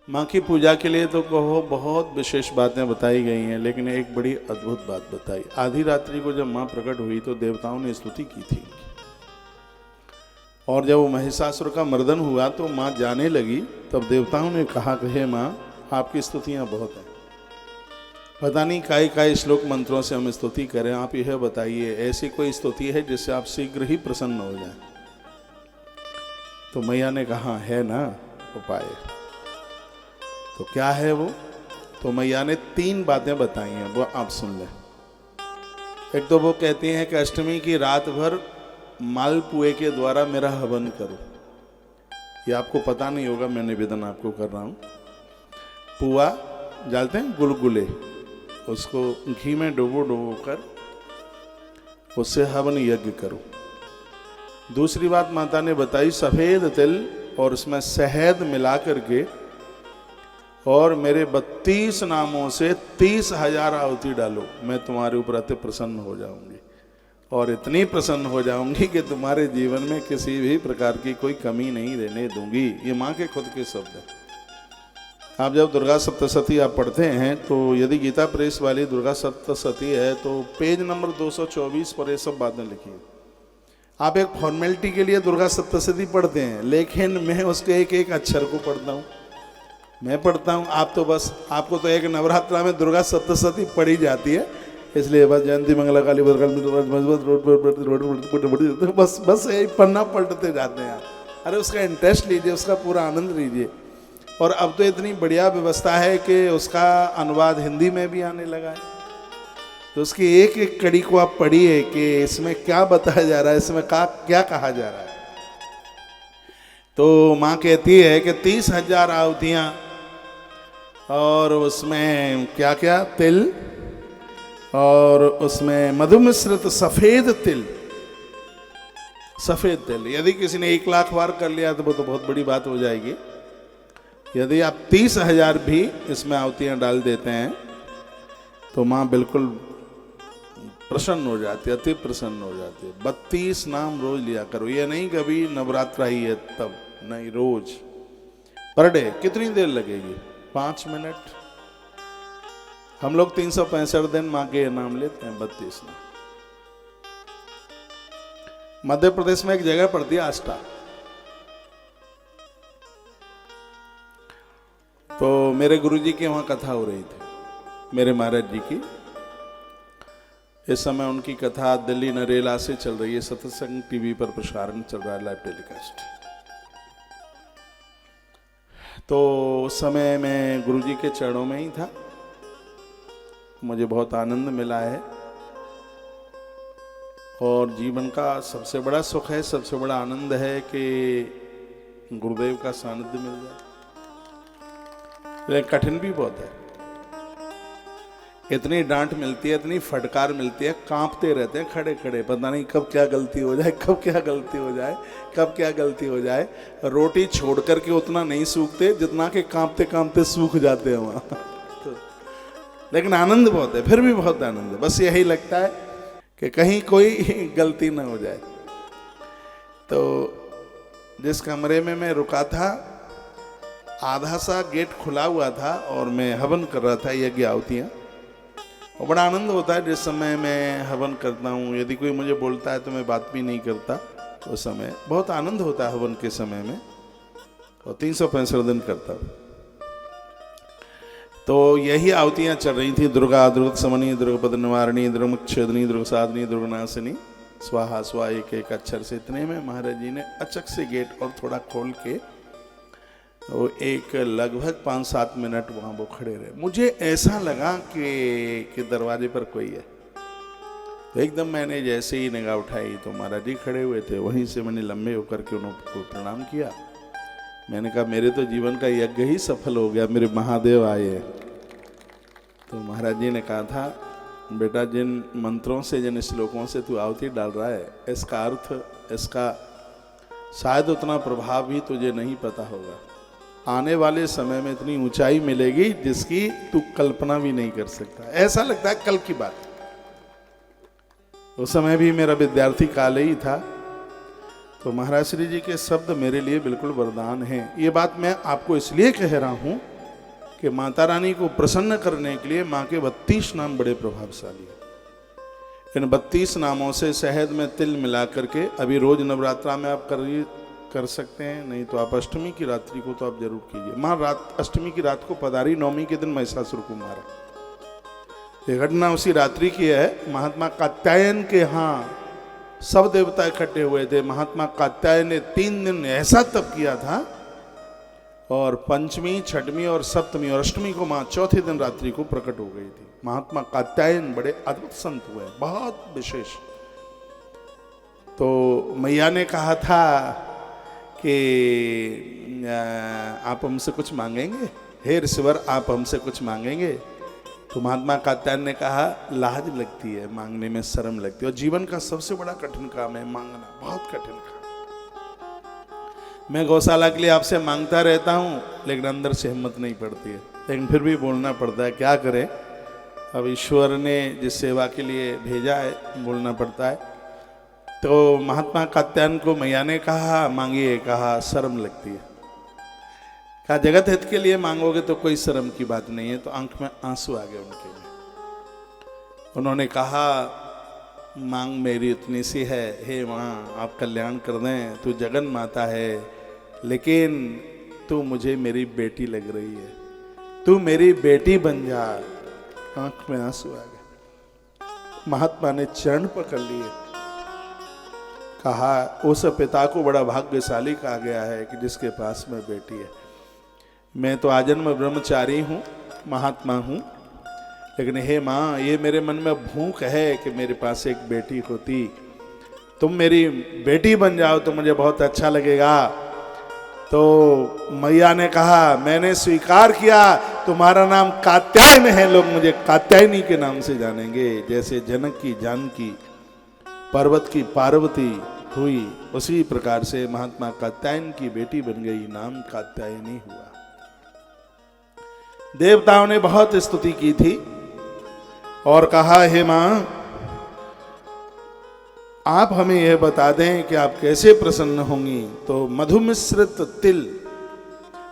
माँ की पूजा के लिए तो कहो बहुत विशेष बातें बताई गई हैं, लेकिन एक बड़ी अद्भुत बात बताई। आधी रात्रि को जब माँ प्रकट हुई तो देवताओं ने स्तुति की थी उनकी, और जब वो महिषासुर का मर्दन हुआ तो माँ जाने लगी, तब देवताओं ने कहा कि हे माँ, आपकी स्तुतियाँ बहुत हैं, पता नहीं काय श्लोक मंत्रों से हम स्तुति करें, आप यह बताइए ऐसी कोई स्तुति है जिससे आप शीघ्र ही प्रसन्न हो जाएं। तो मैया ने कहा है ना उपाय। तो क्या है वो? तो मैया ने 3 बातें बताई हैं, वो आप सुन लें। एक तो वो कहती हैं कि अष्टमी की रात भर मालपुए के द्वारा मेरा हवन करो। ये आपको पता नहीं होगा, मैं निवेदन आपको कर रहा हूँ। पुआ डालते हैं, गुलगुले, उसको घी में डुबो कर उससे हवन यज्ञ करो। दूसरी बात माता ने बताई, सफ़ेद तिल और उसमें शहद मिला करके और मेरे 32 नामों से 30,000 आहुति डालो, मैं तुम्हारे ऊपर अति प्रसन्न हो जाऊंगी, और इतनी प्रसन्न हो जाऊंगी कि तुम्हारे जीवन में किसी भी प्रकार की कोई कमी नहीं रहने दूंगी। ये माँ के खुद के शब्द हैं। आप जब दुर्गा सप्तशती आप पढ़ते हैं तो यदि गीता प्रेस वाली दुर्गा सप्तशती है तो पेज नंबर 224 पर ये सब बातें लिखी है। आप एक फॉर्मेलिटी के लिए दुर्गा सप्तशती पढ़ते हैं, लेकिन मैं उसके एक एक अक्षर को पढ़ता हूँ, मैं पढ़ता हूँ। आप तो बस, आपको तो एक नवरात्रा में दुर्गा सप्तशती पढ़ी जाती है, इसलिए बस जयंती मंगला काली बस यही पन्ना पलटते जाते हैं आप। अरे उसका इंटरेस्ट लीजिए, उसका पूरा आनंद लीजिए। और अब तो इतनी बढ़िया व्यवस्था है कि उसका अनुवाद हिंदी में भी आने लगा है, तो उसकी एक एक कड़ी को आप पढ़िए कि इसमें क्या बताया जा रहा है, इसमें क्या कहा जा रहा है। तो माँ कहती है कि 30,000 आहुतियाँ, और उसमें क्या क्या, तिल, और उसमें मधु मिश्रित सफ़ेद तिल, सफ़ेद तिल। यदि किसी ने 1 लाख बार कर लिया तो वो तो बहुत बड़ी बात हो जाएगी। यदि आप 30,000 भी इसमें आहुतियाँ डाल देते हैं तो माँ बिल्कुल प्रसन्न हो जाती है, अति प्रसन्न हो जाती है। 32 नाम रोज लिया करो, ये नहीं कभी नवरात्रा ही है तब, नहीं, रोज पर डे। कितनी देर लगेगी? 5 मिनट। हम लोग 365 दिन माँ के नाम लेते हैं, 32 नाम। मध्य प्रदेश में एक जगह पड़ती है आष्टा, तो मेरे गुरुजी की वहाँ कथा हो रही थी, मेरे महाराज जी की। इस समय उनकी कथा दिल्ली नरेला से चल रही है, सत्संग टीवी पर प्रसारण चल रहा है, लाइव टेलीकास्ट। तो उस समय मैं गुरुजी के चरणों में ही था, मुझे बहुत आनंद मिला है, और जीवन का सबसे बड़ा सुख है, सबसे बड़ा आनंद है कि गुरुदेव का सानिध्य मिल जाए। लेकिन कठिन भी बहुत है, इतनी डांट मिलती है, इतनी फटकार मिलती है, कांपते रहते हैं खड़े खड़े, पता नहीं कब क्या गलती हो जाए, कब क्या गलती हो जाए, कब क्या गलती हो जाए। रोटी छोड़ करके उतना नहीं सूखते जितना कि कांपते कांपते सूख जाते हैं वहाँ। तो, लेकिन आनंद बहुत है, फिर भी बहुत आनंद है। बस यही लगता है कि कहीं कोई गलती ना हो जाए। तो जिस कमरे में मैं रुका था, आधा सा गेट खुला हुआ था और मैं हवन कर रहा था, यज्ञ आहुतियाँ। और बड़ा आनंद होता है जिस समय मैं हवन करता हूँ। यदि कोई मुझे बोलता है तो मैं बात भी नहीं करता, उस समय बहुत आनंद होता है हवन के समय में, और 365 दिन करता हूँ। तो यही आहुतियाँ चल रही थी, दुर्गा दुर्ग समनी, दुर्गपद निवारणी, दुर्गमुच्छेदनी, दुर्गसाधनी, दुर्गनाशिनी, स्वाहा स्वा, एक एक अक्षर से। इतने में महाराज जी ने अचक से गेट और थोड़ा खोल के वो एक लगभग 5-7 मिनट वहाँ वो खड़े रहे। मुझे ऐसा लगा कि दरवाजे पर कोई है। तो एकदम मैंने जैसे ही निगाह उठाई तो महाराज जी खड़े हुए थे। वहीं से मैंने लंबे होकर के उनको प्रणाम किया। मैंने कहा मेरे तो जीवन का यज्ञ ही सफल हो गया, मेरे महादेव आए हैं। तो महाराज जी ने कहा था, बेटा जिन मंत्रों से, जिन श्लोकों से तू आहुति डाल रहा है, इसका अर्थ, इसका शायद उतना प्रभाव भी तुझे नहीं पता होगा। आने वाले समय में इतनी ऊंचाई मिलेगी जिसकी तू कल्पना भी नहीं कर सकता। ऐसा लगता है कल की बात। उस समय भी मेरा विद्यार्थी काल ही था। तो महाराज श्री जी के शब्द मेरे लिए बिल्कुल वरदान हैं। ये बात मैं आपको इसलिए कह रहा हूं कि माता रानी को प्रसन्न करने के लिए माँ के 32 नाम बड़े प्रभावशाली हैं। इन 32 नामों से शहद में तिल मिला करके अभी रोज नवरात्रा में आप कर सकते हैं, नहीं तो आप अष्टमी की रात्रि को तो आप जरूर कीजिए। माँ अष्टमी की रात को पधारी, नवमी के दिन महिषासुर को मारा। ये घटना उसी रात्रि की है। महात्मा कात्यायन के यहाँ सब देवता इकट्ठे हुए थे। महात्मा कात्यायन ने 3 दिन ऐसा तप किया था, और पंचमी, छठवीं और सप्तमी और अष्टमी को माँ चौथे दिन रात्रि को प्रकट हो गई थी। महात्मा कात्यायन बड़े अद्भुत संत हुए, बहुत विशेष। तो मैया ने कहा था कि आप हमसे कुछ मांगेंगे, हे ऋषिवर आप हमसे कुछ मांगेंगे? तो महात्मा कात्यायन ने कहा लाज लगती है, मांगने में शर्म लगती है, और जीवन का सबसे बड़ा कठिन काम है मांगना, बहुत कठिन काम। मैं गौशाला के लिए आपसे मांगता रहता हूँ, लेकिन अंदर से हिम्मत नहीं पड़ती है, लेकिन फिर भी बोलना पड़ता है, क्या करें, अब ईश्वर ने जिस सेवा के लिए भेजा है बोलना पड़ता है। तो महात्मा कात्यायन को मैया ने कहा मांगिए, कहा शर्म लगती है। कहा जगत हित के लिए मांगोगे तो कोई शर्म की बात नहीं है। तो आंख में आंसू आ गए उनके में। उन्होंने कहा मांग मेरी इतनी सी है, हे माँ आप कल्याण कर दें, तू जगन माता है, लेकिन तू मुझे मेरी बेटी लग रही है, तू मेरी बेटी बन जा। आंख में आंसू आ गए। महात्मा ने चरण पकड़ लिए, कहा उस पिता को बड़ा भाग्यशाली कहा गया है कि जिसके पास में बेटी है। मैं तो आजन्म ब्रह्मचारी हूँ, महात्मा हूँ, लेकिन हे माँ ये मेरे मन में भूख है कि मेरे पास एक बेटी होती, तुम मेरी बेटी बन जाओ तो मुझे बहुत अच्छा लगेगा। तो मैया ने कहा मैंने स्वीकार किया, तुम्हारा नाम कात्यायन है, लोग मुझे कात्यायनी के नाम से जानेंगे। जैसे जनक की जानकी, पर्वत की पार्वती हुई, उसी प्रकार से महात्मा कात्यायन की बेटी बन गई, नाम कात्यायनी हुआ। देवताओं ने बहुत स्तुति की थी और कहा हे मां आप हमें यह बता दें कि आप कैसे प्रसन्न होंगी। तो मधु मिश्रित तिल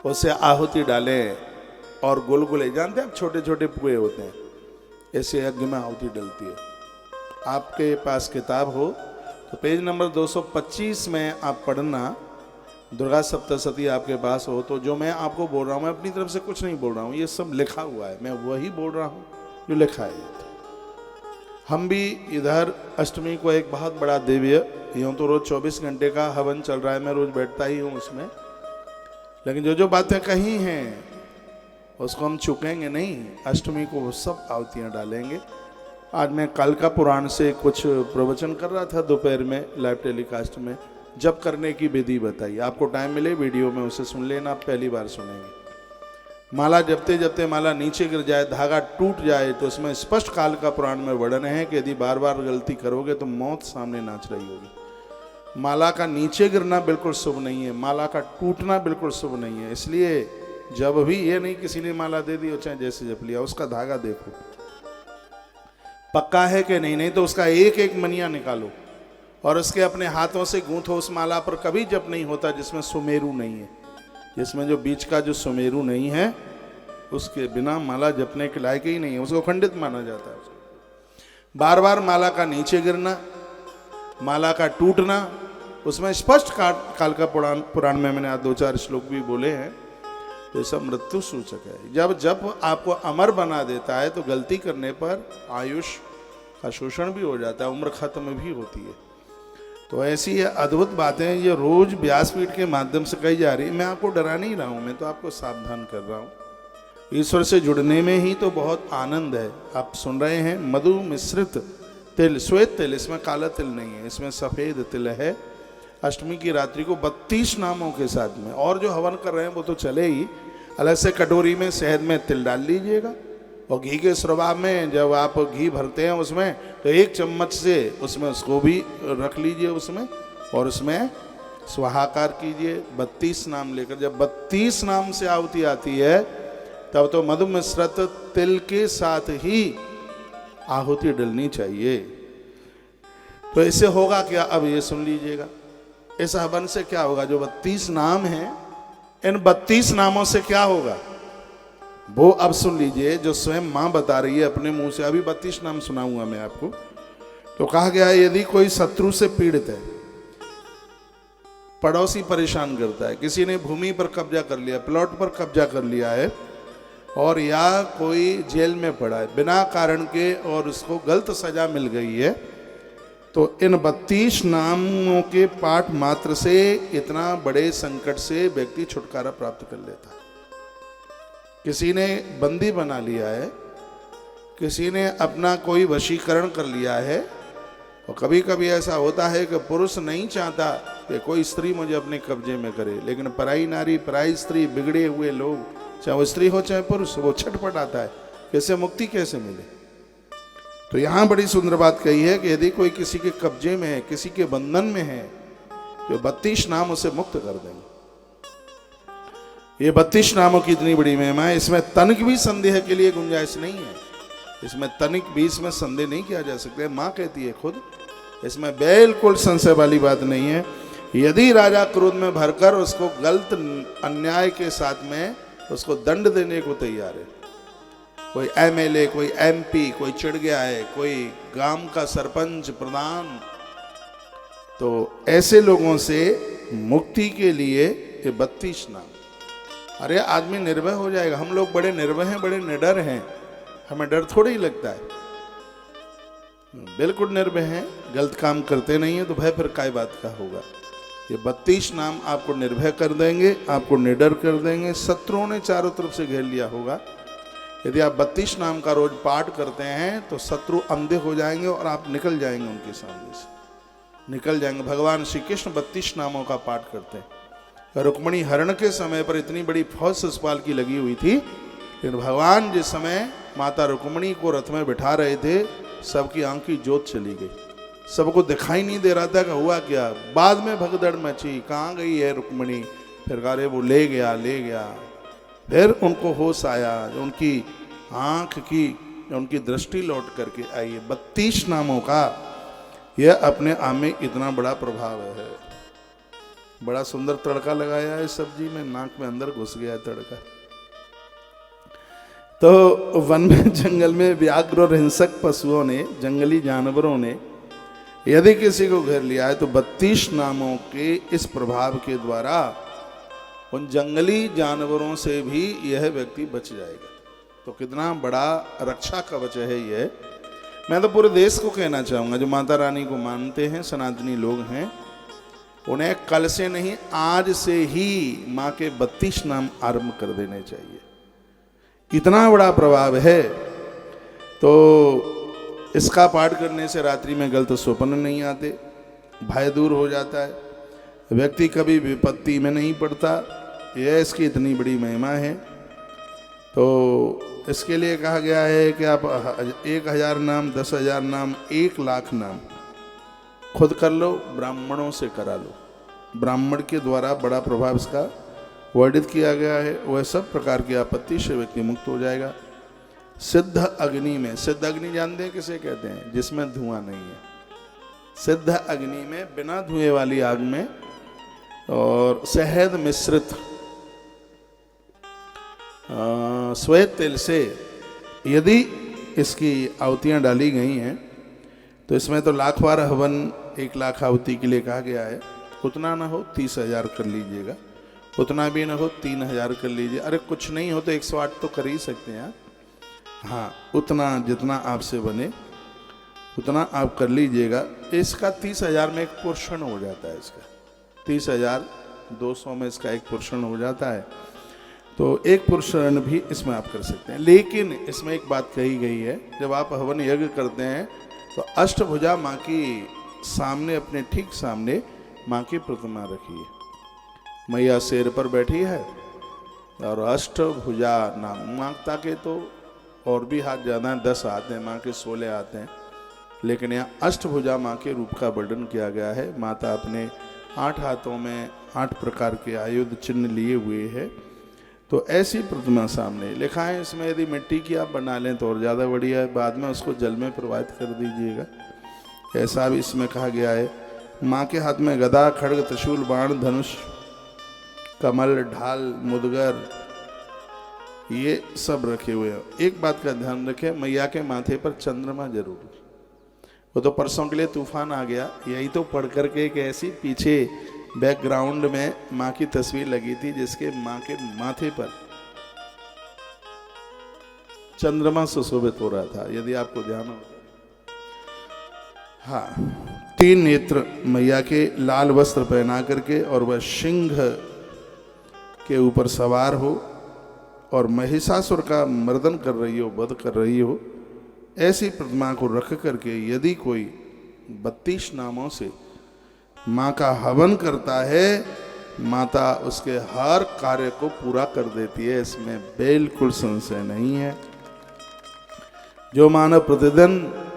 उसे आहुति डालें और गुलगुले, जानते हैं आप छोटे छोटे पुए होते हैं, ऐसे यज्ञ में आहुति डलती है। आपके पास किताब हो तो पेज नंबर 225 में आप पढ़ना, दुर्गा सप्तशती आपके पास हो तो जो मैं आपको बोल रहा हूँ, मैं अपनी तरफ से कुछ नहीं बोल रहा हूँ, ये सब लिखा हुआ है, मैं वही बोल रहा हूँ जो लिखा है। हम भी इधर अष्टमी को एक बहुत बड़ा दिव्य, यूँ तो रोज 24 घंटे का हवन चल रहा है, मैं रोज बैठता ही हूँ उसमें, लेकिन जो जो बातें कही हैं उसको हम चुकेंगे नहीं। अष्टमी को वो सब आहुतियाँ डालेंगे। आज मैं कल का पुराण से कुछ प्रवचन कर रहा था दोपहर में लाइव टेलीकास्ट में, जप करने की विधि बताई। आपको टाइम मिले वीडियो में उसे सुन लेना, आप पहली बार सुनेंगे। माला जपते जपते माला नीचे गिर जाए, धागा टूट जाए, तो उसमें स्पष्ट काल का पुराण में वर्णन है कि यदि बार बार गलती करोगे तो मौत सामने नाच रही होगी। माला का नीचे गिरना बिल्कुल शुभ नहीं है, माला का टूटना बिल्कुल शुभ नहीं है। इसलिए जब भी ये नहीं किसी ने माला दे दी हो चाहे जैसे जप लिया, उसका धागा देखो पक्का है कि नहीं, नहीं तो उसका एक एक मनिया निकालो और उसके अपने हाथों से गूंथो। उस माला पर कभी जप नहीं होता जिसमें सुमेरु नहीं है, जिसमें जो बीच का जो सुमेरु नहीं है उसके बिना माला जपने के लायक ही नहीं है, उसको खंडित माना जाता है। बार बार माला का नीचे गिरना, माला का टूटना, उसमें स्पष्ट काल का पुराण में मैंने आज 2-4 श्लोक भी बोले हैं, ये सब मृत्यु सूचक है। जब जप आपको अमर बना देता है तो गलती करने पर आयुष का शोषण भी हो जाता है, उम्र खत्म भी होती है। तो ऐसी ये अद्भुत बातें ये रोज व्यासपीठ के माध्यम से कही जा रही है। मैं आपको डरा नहीं रहा हूँ, मैं तो आपको सावधान कर रहा हूँ। ईश्वर से जुड़ने में ही तो बहुत आनंद है। आप सुन रहे हैं मधु मिश्रित तिल, श्वेत तिल, इसमें काला तिल नहीं है, इसमें सफ़ेद तिल है। अष्टमी की रात्रि को 32 नामों के साथ में, और जो हवन कर रहे हैं वो तो चले ही, अलग से कटोरी में शहद में तिल डाल लीजिएगा और घी के स्रवाब में जब आप घी भरते हैं उसमें तो 1 चम्मच से उसमें उसको भी रख लीजिए उसमें, और उसमें स्वाहाकार कीजिए 32 नाम लेकर। जब 32 नाम से आहुति आती है तब तो मधु मिश्रित तिल के साथ ही आहुति डलनी चाहिए। तो इससे होगा क्या, अब ये सुन लीजिएगा, इस हवन से क्या होगा। जो 32 नाम हैं, इन 32 नामों से क्या होगा, वो अब सुन लीजिए जो स्वयं माँ बता रही है अपने मुंह से। अभी 32 नाम सुनाऊंगा मैं आपको। तो कहा गया है यदि कोई शत्रु से पीड़ित है, पड़ोसी परेशान करता है, किसी ने भूमि पर कब्जा कर लिया, प्लॉट पर कब्जा कर लिया है, और या कोई जेल में पड़ा है बिना कारण के और उसको गलत सजा मिल गई है, तो इन 32 नामों के पाठ मात्र से इतना बड़े संकट से व्यक्ति छुटकारा प्राप्त कर लेता है। किसी ने बंदी बना लिया है, किसी ने अपना कोई वशीकरण कर लिया है, और कभी कभी ऐसा होता है कि पुरुष नहीं चाहता कि कोई स्त्री मुझे अपने कब्जे में करे, लेकिन पराई नारी, पराई स्त्री, बिगड़े हुए लोग, चाहे वो स्त्री हो चाहे पुरुष, वो छटपट आता है कैसे मुक्ति कैसे मिले। तो यहाँ बड़ी सुंदर बात कही है कि यदि कोई किसी के कब्जे में है, किसी के बंधन में है, तो 32 नाम उसे मुक्त कर देंगे। ये 32 नामों की इतनी बड़ी महिमा है, इसमें तनिक भी संदेह के लिए गुंजाइश नहीं है। इसमें तनिक भी इसमें संदेह नहीं किया जा सकता। माँ कहती है खुद, इसमें बिल्कुल संशय वाली बात नहीं है। यदि राजा क्रोध में भरकर उसको गलत अन्याय के साथ में उसको दंड देने को तैयार है, कोई एमएलए, कोई एमपी, कोई चिढ़ गया है, कोई गांव का सरपंच, प्रधान, तो ऐसे लोगों से मुक्ति के लिए ये 32 नाम। अरे आदमी निर्भय हो जाएगा। हम लोग बड़े निर्भय हैं, बड़े निडर हैं, हमें डर थोड़ा ही लगता है। बिल्कुल निर्भय हैं, गलत काम करते नहीं है, तो भय फिर काय बात का होगा। ये 32 नाम आपको निर्भय कर देंगे, आपको निडर कर देंगे। शत्रुओं ने चारों तरफ से घेर लिया होगा। यदि आप 32 नाम का रोज पाठ करते हैं तो शत्रु अंधे हो जाएंगे और आप निकल जाएंगे, उनके सामने से निकल जाएंगे। भगवान श्री कृष्ण 32 नामों का पाठ करते हैं। रुक्मिणी हरण के समय पर इतनी बड़ी फौज शिशुपाल की लगी हुई थी, लेकिन भगवान जिस समय माता रुक्मिणी को रथ में बिठा रहे थे, सबकी आंख की जोत चली गई, सबको दिखाई नहीं दे रहा था कि हुआ क्या। बाद में भगदड़ मची, कहाँ गई है रुक्मिणी, फिर कहा वो ले गया ले गया। फिर उनको होश आया, उनकी आंख की, उनकी दृष्टि लौट करके आई है। 32 नामों का यह अपने आप में इतना बड़ा प्रभाव है। बड़ा सुंदर तड़का लगाया है सब्जी में, नाक में अंदर घुस गया है तड़का। तो वन में, जंगल में व्याघ्र और हिंसक पशुओं ने, जंगली जानवरों ने यदि किसी को घेर लिया है, तो 32 नामों के इस प्रभाव के द्वारा उन जंगली जानवरों से भी यह व्यक्ति बच जाएगा। तो कितना बड़ा रक्षा कवच है यह। मैं तो पूरे देश को कहना चाहूँगा, जो माता रानी को मानते हैं, सनातनी लोग हैं, उन्हें कल से नहीं आज से ही माँ के 32 नाम आरंभ कर देने चाहिए। इतना बड़ा प्रभाव है। तो इसका पाठ करने से रात्रि में गलत स्वप्न नहीं आते, भय दूर हो जाता है, व्यक्ति कभी विपत्ति में नहीं पड़ता। यह इसकी इतनी बड़ी महिमा है। तो इसके लिए कहा गया है कि आप 1000 नाम, 10,000 नाम, 1,00,000 नाम खुद कर लो, ब्राह्मणों से करा लो। ब्राह्मण के द्वारा बड़ा प्रभाव इसका वर्णित किया गया है। वह सब प्रकार की आपत्ति से व्यक्ति मुक्त हो जाएगा। सिद्ध अग्नि में, सिद्ध अग्नि जानते हैं किसे कहते हैं? जिसमें धुआं नहीं है। सिद्ध अग्नि में, बिना धुएं वाली आग में, और शहद मिश्रित श्वेत तेल से यदि इसकी आहुतियाँ डाली गई हैं, तो इसमें तो 1,00,000 बार हवन, 1,00,000 आहुति के लिए कहा गया है। उतना ना हो 30,000 कर लीजिएगा, उतना भी ना हो 3,000 कर लीजिए। अरे कुछ नहीं हो तो 108 तो कर ही सकते हैं। हाँ, उतना जितना आपसे बने उतना आप कर लीजिएगा। इसका 30,000 में एक पोर्शन हो जाता है। इसका 30,200 में इसका एक पोर्शन हो जाता है। तो एक पोर्शन भी इसमें आप कर सकते हैं। लेकिन इसमें एक बात कही गई है, जब आप हवन यज्ञ करते हैं तो अष्टभुजा माँ की सामने, अपने ठीक सामने माँ की प्रतिमा रखिए। मैया शेर पर बैठी है और अष्टभुजा नाम। माँ ताके तो और भी हाथ ज़्यादा हैं, 10 हाथ हैं, माँ के 16 हाथ हैं, लेकिन यहाँ अष्टभुजा माँ के रूप का वर्णन किया गया है। माता अपने 8 हाथों में 8 प्रकार के आयुध चिन्ह लिए हुए है। तो ऐसी प्रतिमा सामने लिखा है। इसमें यदि मिट्टी की आप बना लें तो और ज़्यादा बढ़िया है, बाद में उसको जल में प्रवाहित कर दीजिएगा, ऐसा भी इसमें कहा गया है। माँ के हाथ में गदा, खड्ग, त्रिशूल, बाण, धनुष, कमल, ढाल, मुदगर, ये सब रखे हुए हैं। एक बात का ध्यान रखें, मैया के माथे पर चंद्रमा जरूर। वो तो परसों के लिए तूफान आ गया, यही तो पढ़ करके एक ऐसी पीछे बैकग्राउंड में माँ की तस्वीर लगी थी जिसके माँ के माथे पर चंद्रमा सुशोभित हो रहा था, यदि आपको ध्यान हो। हाँ, 3 नेत्र मैया के लाल वस्त्र पहना करके और वह सिंह के ऊपर सवार हो और महिषासुर का मर्दन कर रही हो, वध कर रही हो, ऐसी प्रतिमा को रख करके यदि कोई 32 नामों से माँ का हवन करता है, माता उसके हर कार्य को पूरा कर देती है, इसमें बिल्कुल संशय नहीं है। जो मानव प्रतिदिन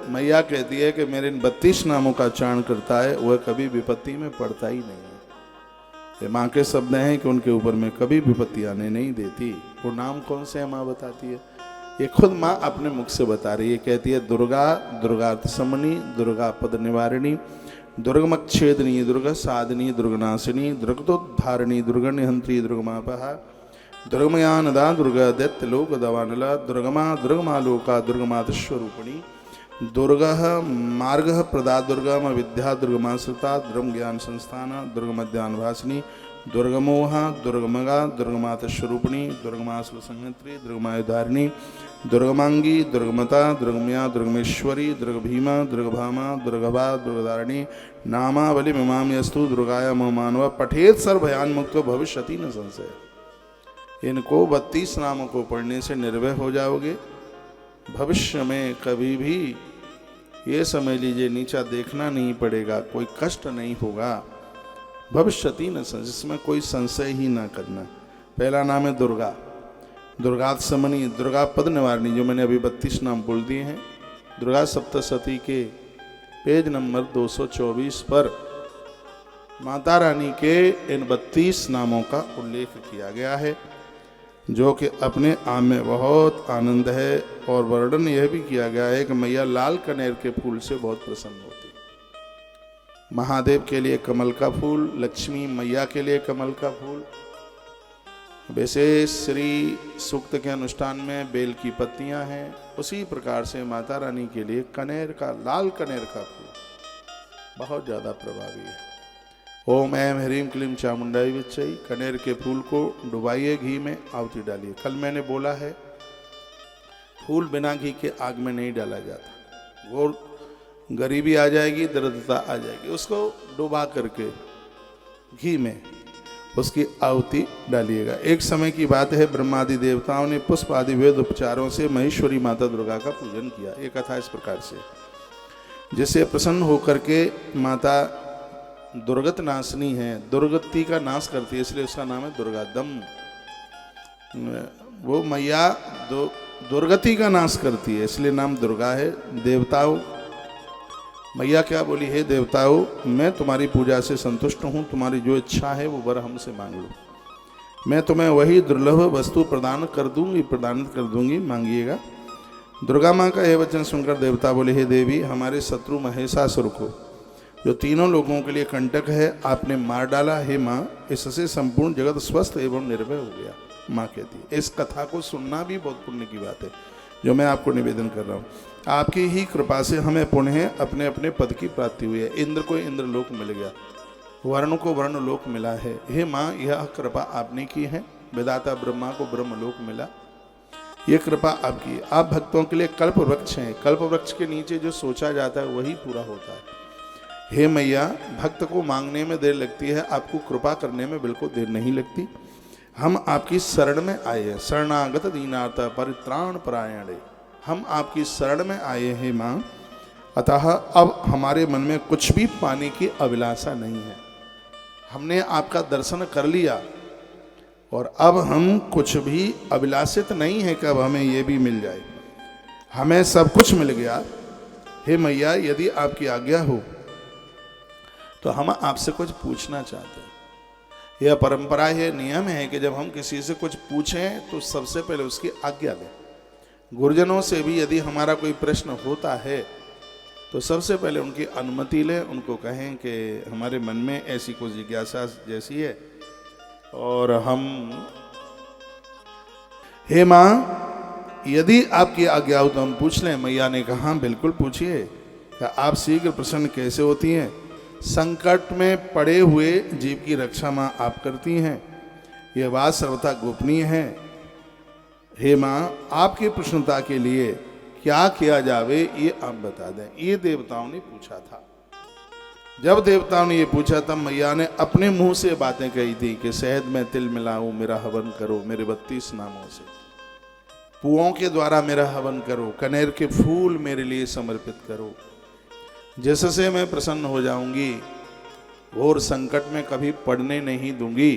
मैया कहती है कि मेरे इन 32 नामों का उच्चारण करता है, वह कभी विपत्ति में पड़ता ही नहीं है। ये माँ के शब्द हैं कि उनके ऊपर में कभी विपत्ति आने नहीं देती। वो नाम कौन से है माँ बताती है, ये खुद माँ अपने मुख से बता रही है। कहती है दुर्गा, दुर्गार्थ समनी, दुर्गा पद निवारिणी, दुर्गमच्छेदनी, दुर्गा साधनी, दुर्गनाशिनी, दुर्गतोद्धारिणी, दुर्गनिहंत्री, दुर्गमापहा, दुर्गमयानदा, दुर्गा दैत्य लोक दवानला, दुर्गमा दुर्गमालोका, दुर्गमातस्वरूपिणी, दुर्गः मार्गः प्रदा, दुर्गम विद्या, दुर्गमाश्रिता, दुर्गम ज्ञान संस्थान, दुर्गमध्यान भासिनी, दुर्गमोहा, दुर्गमगा, दुर्गमातस्वरूपिणी, दुर्गमासुर संहत्री, दुर्गमायुधारिणी, दुर्गमांगी, दुर्गमता, दुर्गमया, दुर्गमेश्वरी, दुर्गभीमा, दुर्गभामा, दुर्गभा, दुर्गधारिणी, नामावली मिमाम्यस्तु दुर्गाय मानव पठेत सर्वभयान मुक्त भविष्यति न संशय। इनको 32 नामों को पढ़ने से निर्भय हो जाओगे। भविष्य में कभी भी ये समझ लीजिए नीचा देखना नहीं पड़ेगा, कोई कष्ट नहीं होगा। भविष्यति न संशय, जिसमें कोई संशय ही ना करना। पहला नाम है दुर्गा, दुर्गात समनी, दुर्गा पद निवारणी, जो मैंने अभी 32 नाम बोल दिए हैं। दुर्गा सप्तशती के पेज नंबर 224 पर माता रानी के इन 32 नामों का उल्लेख किया गया है, जो कि अपने आप में बहुत आनंद है। और वर्णन यह भी किया गया है कि मैया लाल कनेर के फूल से बहुत प्रसन्न होती। महादेव के लिए कमल का फूल, लक्ष्मी मैया के लिए कमल का फूल, वैसे श्री सूक्त के अनुष्ठान में बेल की पत्तियां हैं, उसी प्रकार से माता रानी के लिए कनेर का, लाल कनेर का फूल बहुत ज़्यादा प्रभावी है। ओम ऐं ह्रीं क्लीं चामुंडाई विच्चई, कनेर के फूल को डुबाइए, घी में आहुति डालिए। कल मैंने बोला है फूल बिना घी के आग में नहीं डाला जाता, वो गरीबी आ जाएगी, दरिद्रता आ जाएगी। उसको डुबा करके घी में उसकी आहुति डालिएगा। एक समय की बात है, ब्रह्मादि देवताओं ने पुष्प आदि वेद उपचारों से महेश्वरी माता दुर्गा का पूजन किया। ये कथा इस प्रकार से, जिससे प्रसन्न होकर के माता दुर्गत नाशनी है, दुर्गति का नाश करती है, इसलिए उसका नाम है दुर्गा दम। वो मैया दुर्गति का नाश करती है, इसलिए नाम दुर्गा है। देवताओं, मैया क्या बोली, हे देवताओं, मैं तुम्हारी पूजा से संतुष्ट हूँ, तुम्हारी जो इच्छा है वो वर हमसे मांग लो, मैं तुम्हें वही दुर्लभ वस्तु प्रदान कर दूंगी, मांगिएगा। दुर्गा माँ का यह वचन सुनकर देवता बोले, हे देवी, हमारे शत्रु महिषासुर को, जो तीनों लोगों के लिए कंटक है, आपने मार डाला। हे माँ, इससे संपूर्ण जगत स्वस्थ एवं निर्भय हो गया। माँ कहती है, इस कथा को सुनना भी बहुत पुण्य की बात है, जो मैं आपको निवेदन कर रहा हूँ। आपकी ही कृपा से हमें पुण्य अपने अपने पद की प्राप्ति हुई है। इंद्र को इंद्रलोक मिल गया, वर्ण को वर्णलोक मिला है। हे माँ, यह कृपा आपने की है। विधाता ब्रह्मा को ब्रह्मलोक मिला, ये कृपा आपकी है। आप भक्तों के लिए कल्प वृक्ष हैं, कल्प वृक्ष के नीचे जो सोचा जाता है वही पूरा होता है। हे मैया, भक्त को मांगने में देर लगती है, आपको कृपा करने में बिल्कुल देर नहीं लगती। हम आपकी शरण में आए हैं, शरणागत दीनार्थ परित्राण परायणे, हम आपकी शरण में आए हैं माँ। अतः अब हमारे मन में कुछ भी पाने की अभिलाषा नहीं है। हमने आपका दर्शन कर लिया और अब हम कुछ भी अभिलाषित नहीं है कि अब हमें ये भी मिल जाए, हमें सब कुछ मिल गया। हे मैया, यदि आपकी आज्ञा हो तो हम आपसे कुछ पूछना चाहते हैं। यह परंपरा है, नियम है कि जब हम किसी से कुछ पूछें तो सबसे पहले उसकी आज्ञा लें। गुरुजनों से भी यदि हमारा कोई प्रश्न होता है तो सबसे पहले उनकी अनुमति लें, उनको कहें कि हमारे मन में ऐसी कोई जिज्ञासा जैसी है और हम हे माँ, यदि आपकी आज्ञा हो तो हम पूछ लें। मैया ने कहा बिल्कुल पूछिए। क्या आप शीघ्र प्रसन्न कैसे होती हैं? संकट में पड़े हुए जीव की रक्षा माँ आप करती हैं, यह बात सर्वथा गोपनीय है। हे माँ, आपकी प्रसन्नता के लिए क्या किया जावे ये आप बता दें। ये देवताओं ने पूछा था। जब देवताओं ने ये पूछा तब मैया ने अपने मुंह से बातें कही थी कि शहद में तिल मिलाऊं, मेरा हवन करो, मेरे 32 नामों से पुओं के द्वारा मेरा हवन करो, कनेर के फूल मेरे लिए समर्पित करो, जिससे मैं प्रसन्न हो जाऊंगी, घोर संकट में कभी पड़ने नहीं दूंगी।